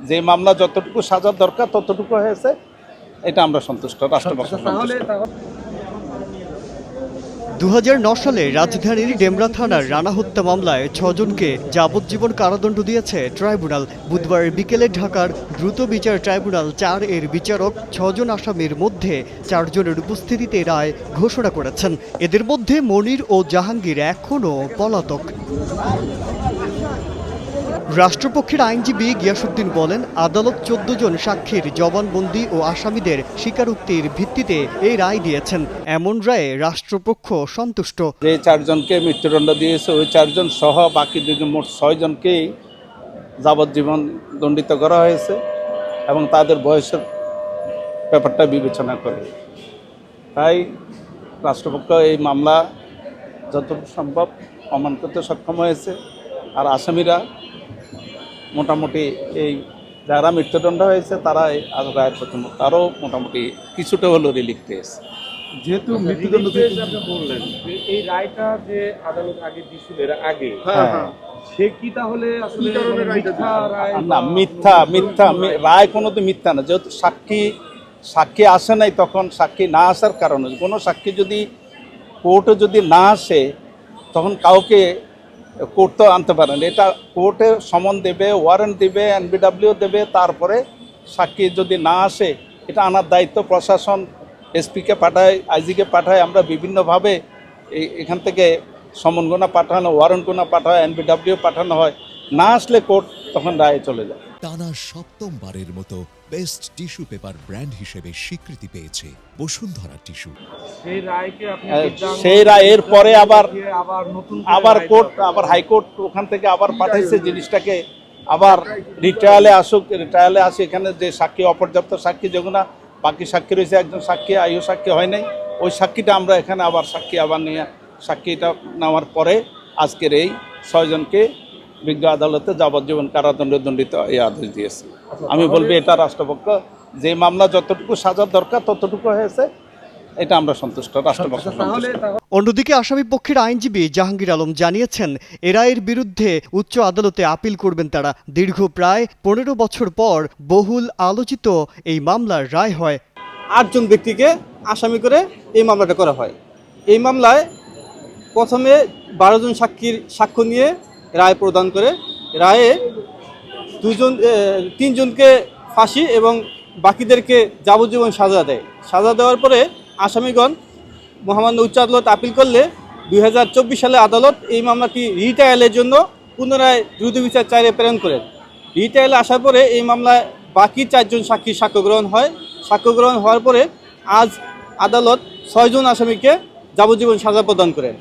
যে মামলা যতটুকু সাজার দরকার ততটুকু হয়েছে, এটা আমরা সন্তুষ্ট, রাষ্ট্রপক্ষ সন্তুষ্ট। 2009 সালে রাজধানীর ডেমরা থানার রানা হত্যা মামলায় 6 জনকে যাবজ্জীবন কারাদণ্ড দিয়েছে ট্রাইব্যুনাল। বুধবার বিকেলে ঢাকার দ্রুত বিচার ট্রাইব্যুনাল 4 এর বিচারক 6 জন আসামির মধ্যে 4 জনের উপস্থিতিতে রায় ঘোষণা করেছেন। এদের মধ্যে মনির ও জাহাঙ্গীর এখনও পলাতক। রাষ্ট্রপক্ষের আইনজীবী গিয়াসউদ্দিন বলেন, আদালত 14 জন সাক্ষীর জবানবন্দি ও আসামিদের স্বীকারোক্তির ভিত্তিতে এই রায় দিয়েছেন। এমন রায়ে রাষ্ট্রপক্ষ সন্তুষ্ট। যে 4 জনকে মৃত্যুদণ্ড দিয়েছে ওই 4 জন সহ বাকি 2 জন, মোট 6 জনকেই যাবজ্জীবন দণ্ডিত করা হয়েছে এবং তাদের বয়সের ব্যাপারটা বিবেচনা করে। তাই রাষ্ট্রপক্ষ এই মামলা যতটুকু সম্ভব প্রমাণ করতে সক্ষম হয়েছে। আর আসামিরা মোটামুটি এই যারা মৃত্যুদণ্ড হয়েছে তারা রায়ের প্রথম তারও মোটামুটি কিছুটা হলেও রিলিফ পেয়েছে। যেহেতু মৃত্যুদণ্ড বললেন এই রায়টা যে আদালত আগে দিয়েছিল এর আগে, সে কি তাহলে আসলে মিথ্যা রায়? না, মিথ্যা রায় কোনোদিন মিথ্যা না। যেহেতু সাক্ষী আসে নাই, তখন সাক্ষী না আসার কারণে কোনো সাক্ষী যদি কোর্টে যদি না আসে তখন কাউকে কোর্ট তো আনতে পারেন। এটা কোর্টে সমন দেবে, ওয়ারেন্ট দেবে, এনবিডব্লিউ দেবে, তারপরে সাক্ষী যদি না আসে এটা আনার দায়িত্ব প্রশাসন, এসপিকে পাঠায়, আইজিকে পাঠায়। আমরা বিভিন্নভাবে এখান থেকে সমনগোনা পাঠানো, ওয়ারেন্টগোনা পাঠানো, এনবিডব্লিউ পাঠানো হয়। না আসলে কোর্ট তখন রায়ে চলে যায়। টানা 7মবারের মতো বেস্ট টিস্যু পেপার ব্র্যান্ড হিসেবে স্বীকৃতি পেয়েছে বসুন্ধরা টিস্যু। সেই রায়ের পরে আবার কোর্ট, আবার হাইকোর্ট ওখান থেকে আবার পাঠাইছে জিনিসটাকে, আবার রিট্রায়ালে আসুক। রিট্রায়ালে আসে এখানে যে সাক্ষী, অপর্যাপ্ত সাক্ষী, যেগুলো বাকি সাক্ষী রয়েছে, একজন সাক্ষী আয়ু সাক্ষী হয় নাই, ওই সাক্ষীটা আমরা এখানে আবার সাক্ষী আবার নিয়ে সাক্ষীটা নেওয়ার পরে আজকের এই 6 জনকে বিজ্ঞ আদালতে যাবজ্জীবন কারাদণ্ডে দণ্ডিত এই আদেশ দিয়েছে। আমি বলবো এটা রাষ্ট্রপক্ষ যে মামলা যতটুকু সাজার দরকার ততটুকু হয়েছে, এটা আমরা সন্তুষ্ট, রাষ্ট্রপক্ষ সন্তুষ্ট। অন্যদিকে আসামি পক্ষের আইনজীবী জাহাঙ্গীর আলম জানিয়েছেন, এ রায়ের বিরুদ্ধে উচ্চ আদালতে আপিল করবেন তারা। দীর্ঘ প্রায় 15 বছর পর বহুল আলোচিত এই মামলার রায় হয়। 8 জন ব্যক্তিকে আসামি করে এই মামলাটা করা হয়। এই মামলায় প্রথমে 12 জন সাক্ষীর সাক্ষ্য নিয়ে রায় প্রদান করে। রায়ে 3 জনকে ফাঁসি এবং বাকিদেরকে যাবজ্জীবন সাজা দেয়। সাজা দেওয়ার পরে আসামিগণ মহামান্য উচ্চ আদালত আপিল করলে 2024 সালে আদালত এই মামলাটি রিট্রায়ালের জন্য পুনরায় দ্রুত বিচার 4-এ প্রেরণ করেন। রিট্রায়ালে আসার পরে এই মামলায় বাকি 4 জন সাক্ষী সাক্ষ্য গ্রহণ হয়। সাক্ষ্য গ্রহণ হওয়ার পরে আজ আদালত 6 জন আসামিকে যাবজ্জীবন সাজা প্রদান করেন।